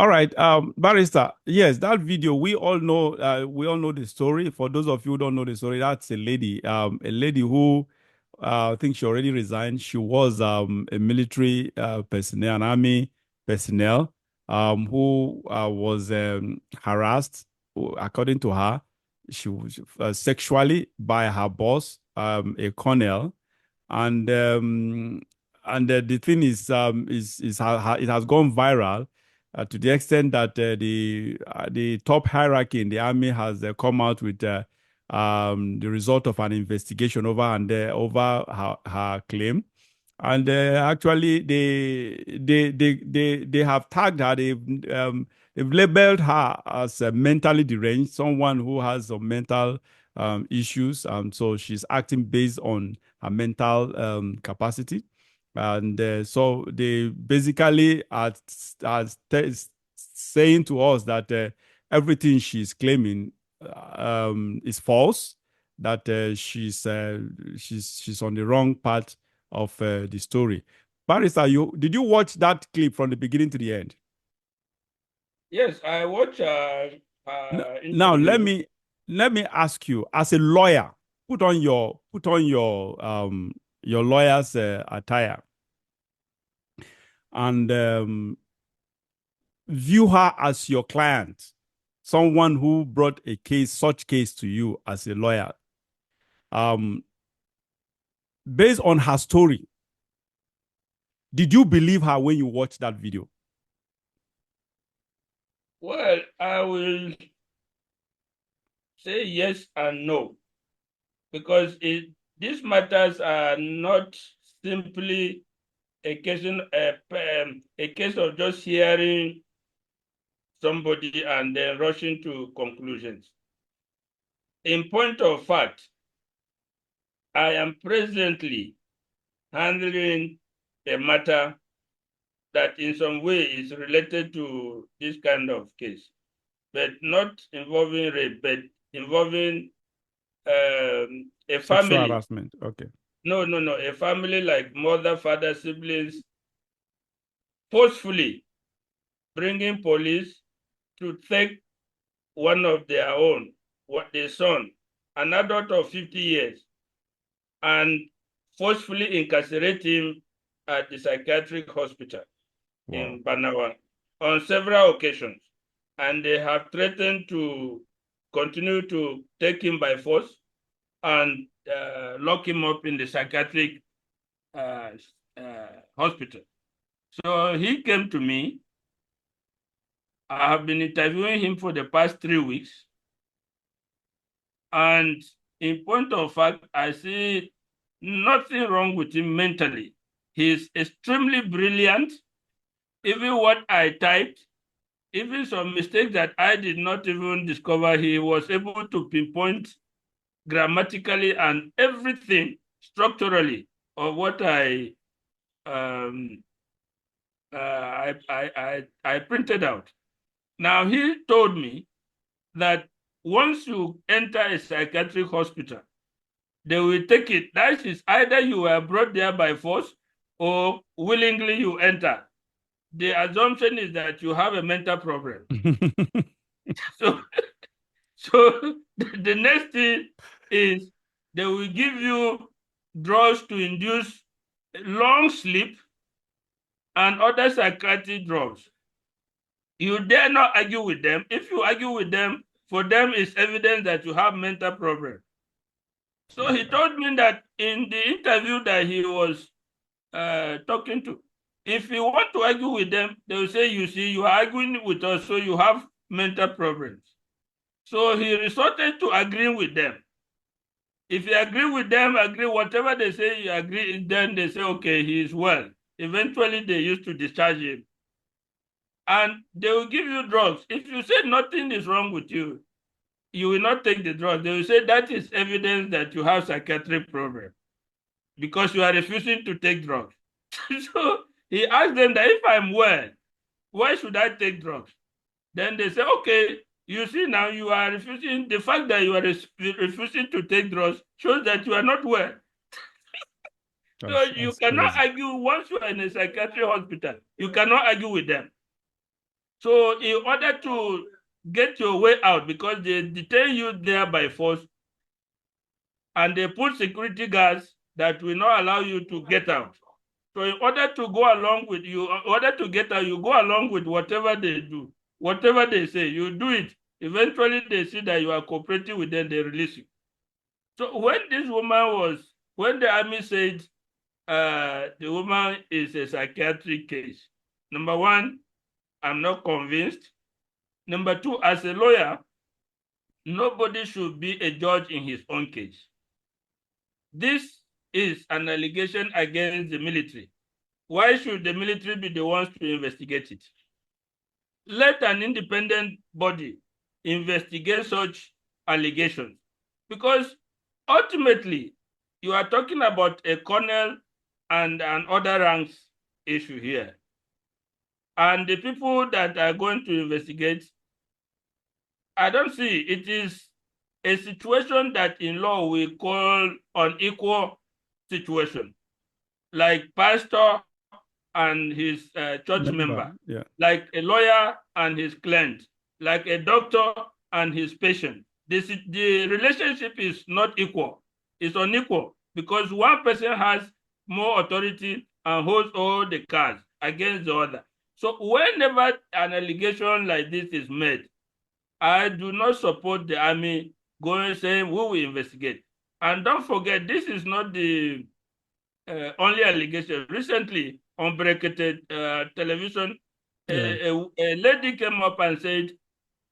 All right, Barrister. Yes, that video we all know. We all know the story. For those of you who don't know the story, that's a lady who I think she already resigned. She was a military personnel, an army personnel, who was harassed, according to her, she was sexually by her boss, a colonel, and the thing it has gone viral to the extent that the top hierarchy in the army has come out with the result of an investigation over her claim. And actually, they have tagged her. They've labeled her as mentally deranged, someone who has some mental issues. So she's acting based on her mental capacity. And so they basically are saying to us that everything she's claiming is false, that she's on the wrong part of the story. Barrister, did you watch that clip from the beginning to the end? Yes, I watch Now interview. let me ask you, as a lawyer, put on your lawyer's attire and view her as your client, someone who brought such case to you as a lawyer. Um, Based on her story, did you believe her when you watched that video? Well, I will say yes and no, because these matters are not simply a case of just hearing somebody and then rushing to conclusions. In point of fact, I am presently handling a matter that in some way is related to this kind of case, but not involving rape, but involving a Sexual family. harassment. Okay. No, a family like mother, father, siblings, forcefully bringing police to take one of their own, what their son, an adult of 50 years, and forcefully incarcerate him at the psychiatric hospital Wow. in Banawa on several occasions. And they have threatened to continue to take him by force and lock him up in the psychiatric uh, hospital. So he came to me. I have been interviewing him for the past 3 weeks. And in point of fact, I see nothing wrong with him mentally. He's extremely brilliant. Even what I typed, even some mistakes that I did not even discover, he was able to pinpoint grammatically and everything structurally of what um, I printed out. Now he told me that once you enter a psychiatric hospital, they will take it. That is either you were brought there by force or willingly you enter. The assumption is that you have a mental problem. So, so the next thing is they will give you drugs to induce long sleep and other psychiatric drugs. You dare not argue with them. If you argue with them, for them it's evidence that you have mental problem. So he told me that in the interview that he was talking to, if you want to argue with them, they will say, you see, you are arguing with us, so you have mental problems. So he resorted to agreeing with them. If you agree with them, agree whatever they say, you agree, then they say, okay, he is well. Eventually, they used to discharge him. And they will give you drugs. If you say nothing is wrong with you, you will not take the drug. They will say that is evidence that you have psychiatric problem because you are refusing to take drugs. So he asked them that if I'm well, why should I take drugs? Then they say, okay, you see now you are refusing. The fact that you are refusing to take drugs shows that you are not well. So you That's cannot crazy. argue once you are in a psychiatric hospital. You cannot argue with them. So in order to get your way out, because they detain you there by force, and they put security guards that will not allow you to get out. So in order to go along with you, in order to get out, you go along with whatever they do, whatever they say, you do it. Eventually, they see that you are cooperating with them, they release you. So when the army said the woman is a psychiatric case, number one, I'm not convinced. Number two, as a lawyer, nobody should be a judge in his own case. This is an allegation against the military. Why should the military be the ones to investigate it? Let an independent body investigate such allegations, because ultimately you are talking about a colonel and an other ranks issue here. And the people that are going to investigate, I don't see, it is a situation that in law we call unequal situation, like pastor and his church member, Yeah. like a lawyer and his client, like a doctor and his patient. The relationship is not equal. It's unequal because one person has more authority and holds all the cards against the other. So whenever an allegation like this is made, I do not support the army going saying we will investigate. And don't forget, this is not the only allegation. Recently, on Oweleke Television, Yeah. a lady came up and said,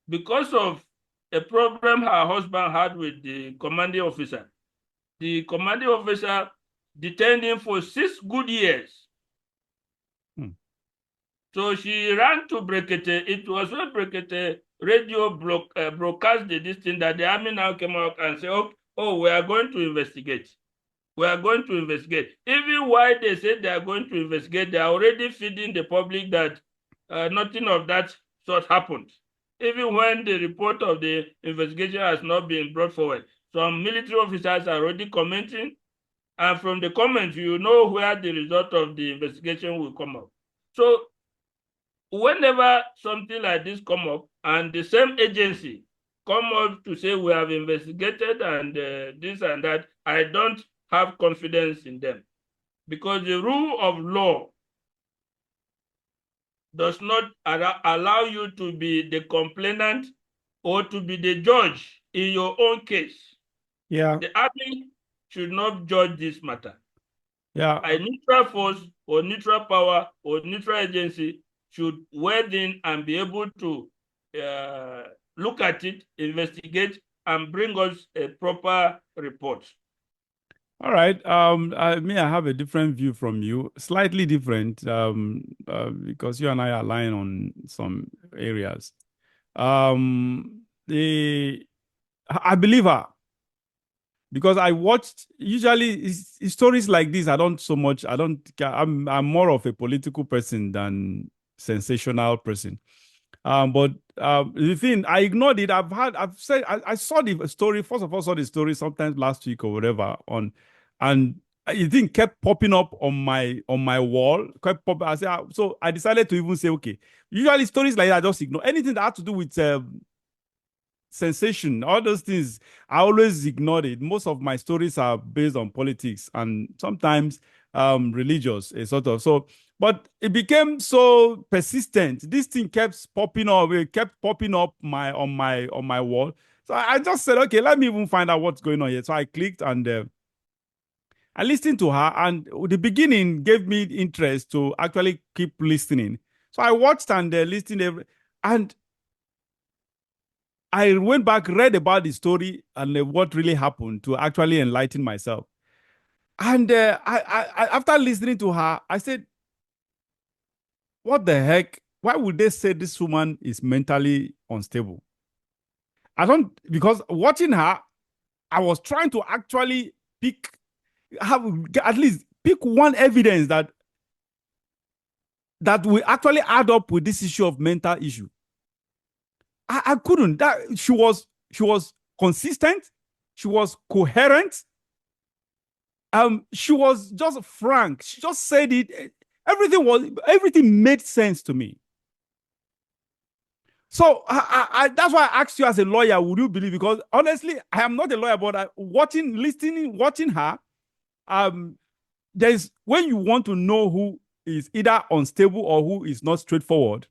because of a problem her husband had with the commanding officer detained him for 6 good years. Hmm. So she ran to Brekete. It was when Brekete radio broadcast this thing that the army now came out and said, oh, we are going to investigate. We are going to investigate. Even while they said they are going to investigate, they are already feeding the public that nothing of that sort happened. Even when the report of the investigation has not been brought forward, some military officers are already commenting, and from the comments, you know where the result of the investigation will come up. So whenever something like this come up, and the same agency come up to say we have investigated and this and that, I don't have confidence in them, because the rule of law does not allow you to be the complainant or to be the judge in your own case. Yeah. The army should not judge this matter. Yeah. A neutral force or neutral power or neutral agency should wade in and be able to look at it, investigate, and bring us a proper report. All right. I have a different view from you, slightly different, because you and I align on some areas. The I believe her because I watched usually stories like this. I don't so much. I don't. I'm more of a political person than sensational person. But the thing, I ignored it. I've said, I saw the story. First of all, saw the story sometimes last week or whatever and the thing kept popping up on my wall. Kept pop. I said, so I decided to even say, okay. Usually stories like that, I just ignore anything that had to do with sensation, all those things. I always ignored it. Most of my stories are based on politics and sometimes religious, sort of. So but it became so persistent. This thing kept popping up. It kept popping up on my wall. So I just said, okay, let me even find out what's going on here. So I clicked and I listened to her, and the beginning gave me interest to actually keep listening. So I watched and listened, and I went back, read about the story and what really happened to actually enlighten myself. And after listening to her, I said, what the heck? Why would they say this woman is mentally unstable? I don't, because watching her, I was trying to actually have at least pick one evidence that will actually add up with this issue of mental issue. I couldn't. That she was consistent, she was coherent, she was just frank. She just said it. Everything made sense to me. So that's why I asked you as a lawyer, would you believe? Because honestly, I am not a lawyer, but watching her, there's when you want to know who is either unstable or who is not straightforward,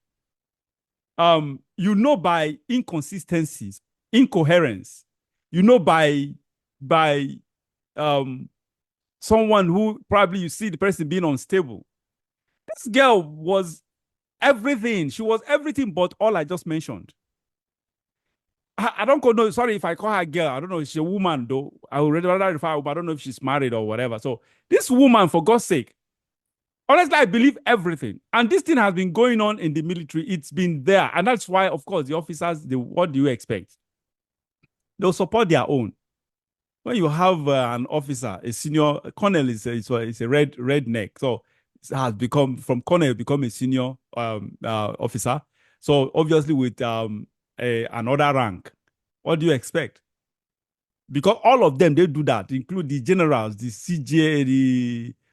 you know by inconsistencies, incoherence, you know by someone who probably you see the person being unstable. This girl was everything. She was everything but all I just mentioned. I don't know. Sorry if I call her girl. I don't know if she's a woman, though. I would rather refer her, but I don't know if she's married or whatever. So, this woman, for God's sake, honestly, I believe everything. And this thing has been going on in the military. It's been there. And that's why, of course, the officers, what do you expect? They'll support their own. When you have an officer, a senior colonel is a red neck. So, it has become, from colonel, become a senior officer. So, obviously, with another rank, what do you expect? Because all of them, they do that, include the generals, the CJ,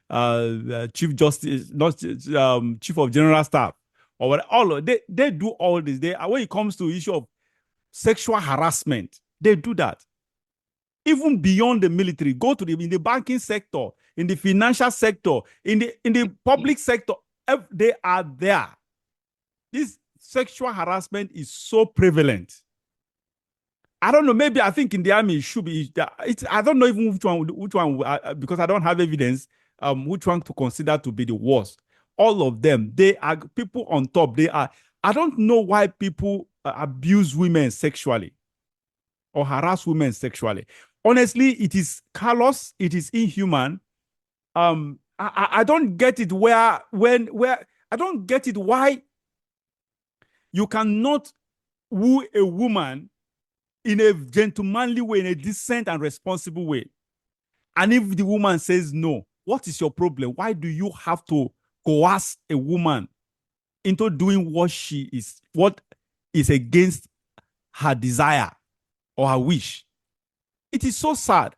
the chief justice, not chief of general staff, or what. All of, they do all this. When it comes to issue of sexual harassment, they do that. Even beyond the military, go to in the banking sector, in the financial sector, in the public sector, they are there. This sexual harassment is so prevalent. I don't know. Maybe I think in the army it should be. I don't know even which one because I don't have evidence. Which one to consider to be the worst? All of them. They are people on top. They are. I don't know why people abuse women sexually or harass women sexually. Honestly, it is callous. It is inhuman. I don't get it. Where I don't get it. Why you cannot woo a woman in a gentlemanly way, in a decent and responsible way. And if the woman says no, what is your problem? Why do you have to coerce a woman into doing what is against her desire or her wish? It is so sad.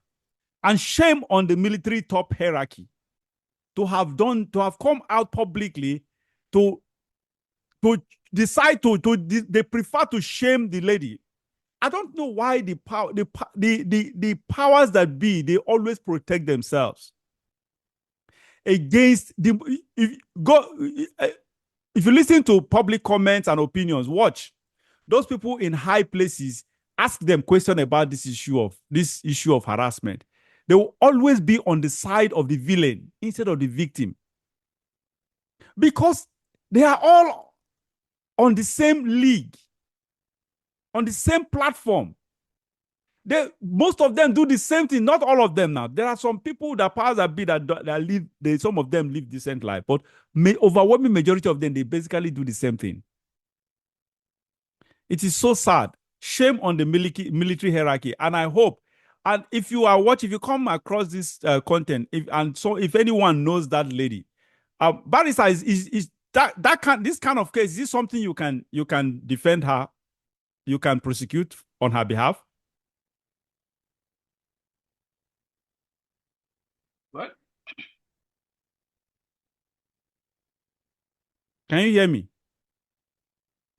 And shame on the military top hierarchy to have come out publicly to decide they prefer to shame the lady. I don't know why the powers that be, they always protect themselves against if you listen to public comments and opinions, watch those people in high places, ask them questions about this issue of harassment. They will always be on the side of the villain instead of the victim, because they are all on the same league, on the same platform. Most of them do the same thing. Not all of them now. There are some people that powers that be that live. Some of them live decent life, but overwhelming majority of them, they basically do the same thing. It is so sad. Shame on the military hierarchy. And I hope, and if you come across this content, if anyone knows that lady, Barrister, is this kind of case, is this something you can defend her? You can prosecute on her behalf? What? Can you hear me?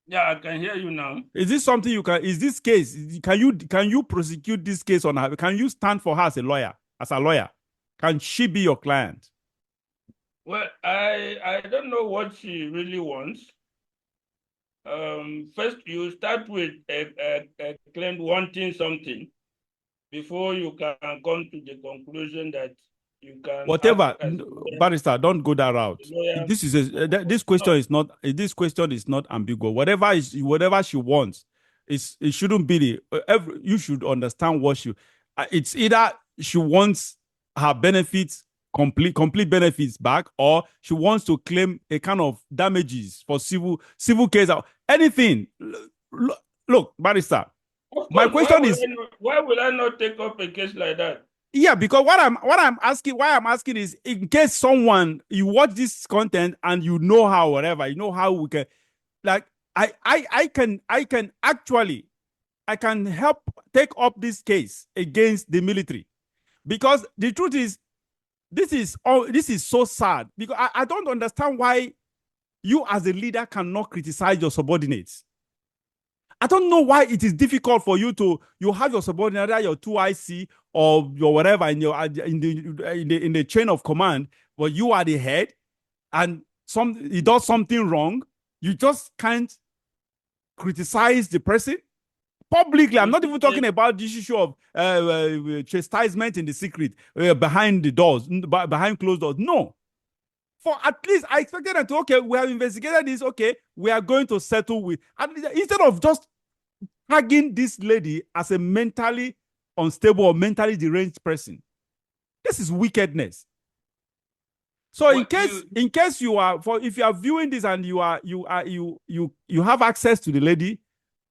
Yeah, I can hear you now. Is this something you can? Is this case? Can you prosecute this case on her? Can you stand for her as a lawyer? Can she be your client? Well, I don't know what she really wants. First, you start with a claim wanting something before you can come to the conclusion that you can. Whatever, Barrister, don't go that route. This question is not ambiguous. Whatever she wants, it shouldn't be you should understand what it's either she wants her benefits, complete benefits back, or she wants to claim a kind of damages for civil case or anything. Look, Barrister, my question is, why will I not take up a case like that? Yeah, because why I'm asking is, in case someone, you watch this content and you know how, whatever, you know how we can, like, I can help take up this case against the military, because the truth is, this is so sad, because I don't understand why you as a leader cannot criticize your subordinates. I don't know why it is difficult for you to you have your subordinate, either your 2IC or your whatever in your in the chain of command, but you are the head, and he does something wrong. You just can't criticize the person publicly. I'm not even talking about this issue of chastisement in the secret behind the doors, behind closed doors. No. For at least I expected them to, okay, we have investigated this, okay, we are going to settle with, instead of just tagging this lady as a mentally unstable or mentally deranged person. This is wickedness. So in case you are, if you are viewing this and you have access to the lady,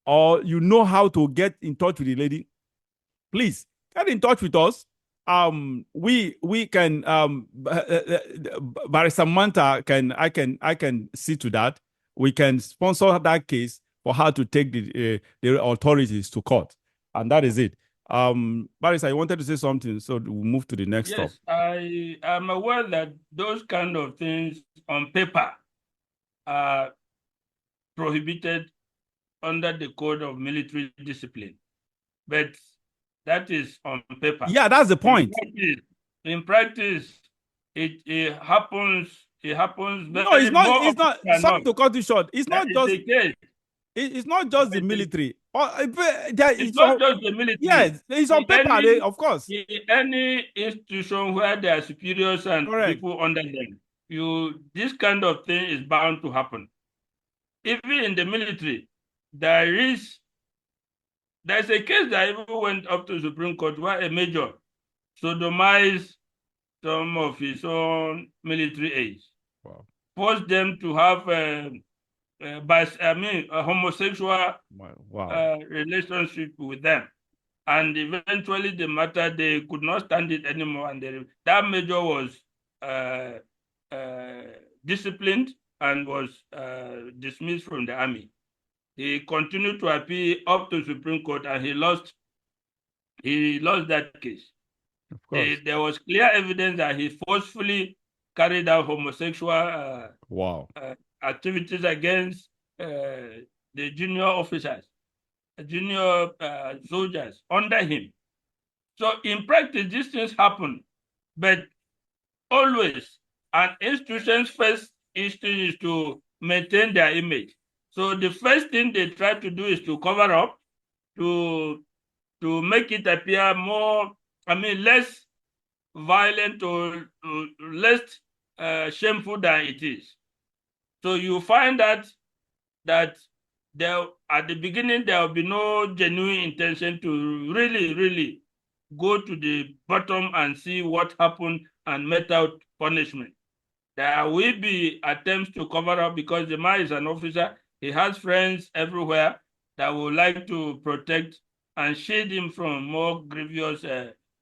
or you know how to get in touch with the lady, please get in touch with us. We can Barrister Manta I can see to that. We can sponsor that case for her to take the authorities to court, and that is it. Barrister, you wanted to say something, so we'll move to the next stop. Yes, I am aware that those kind of things on paper are prohibited under the Code of Military Discipline, but that is on paper. Yeah, that's the point. In practice, it happens. It happens. No, it's not. It's not. Sorry to cut you short. It's not just the case. It's not just the military. It's not just the military. Yes, it's on paper, of course. In any institution where there are superiors and people under them, this kind of thing is bound to happen. Even in the military, there's a case that even went up to the Supreme Court where a major sodomized some of his own military aides. Wow. Forced them to have a homosexual relationship with them. And eventually the matter, they could not stand it anymore. And that major was disciplined and was dismissed from the army. He continued to appeal up to Supreme Court, and he lost that case. Of course. There was clear evidence that he forcefully carried out homosexual activities against the junior officers, junior soldiers under him. So in practice, these things happen, but always an institution's first instinct is to maintain their image. So the first thing they try to do is to cover up, to make it appear more, less violent or less shameful than it is. So you find that there, at the beginning, there will be no genuine intention to really go to the bottom and see what happened and mete out punishment. There will be attempts to cover up because the man is an officer. He has friends everywhere that would like to protect and shield him from more grievous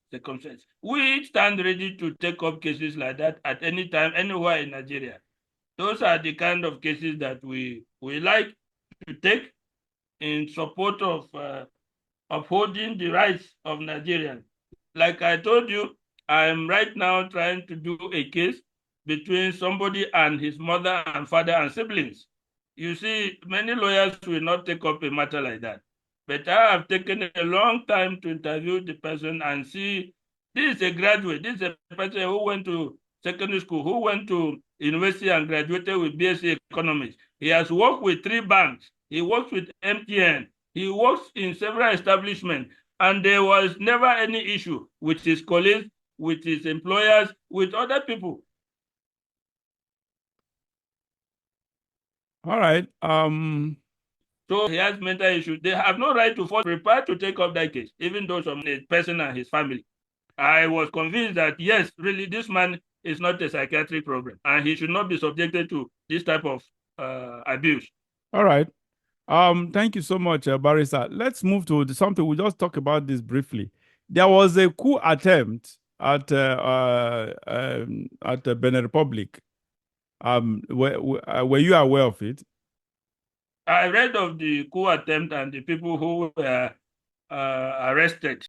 circumstances. We stand ready to take up cases like that at any time, anywhere in Nigeria. Those are the kind of cases that we like to take in support of upholding the rights of Nigerians. Like I told you, I'm right now trying to do a case between somebody and his mother and father and siblings. You see, many lawyers will not take up a matter like that. But I have taken a long time to interview the person and see, this is a graduate, this is a person who went to secondary school, who went to university and graduated with BSc Economics. He has worked with 3 banks. He works with MTN. He works in several establishments. And there was never any issue with his colleagues, with his employers, with other people. All right. So he has mental issues. They have no right to force prepare to take up that case, even though some person and his family. I was convinced that, yes, really, this man is not a psychiatric problem, and he should not be subjected to this type of abuse. All right. Thank you so much, Barrister. Let's move to something. We'll just talk about this briefly. There was a coup attempt at Benin Republic. Were you aware of it? I read of the coup attempt and the people who were arrested.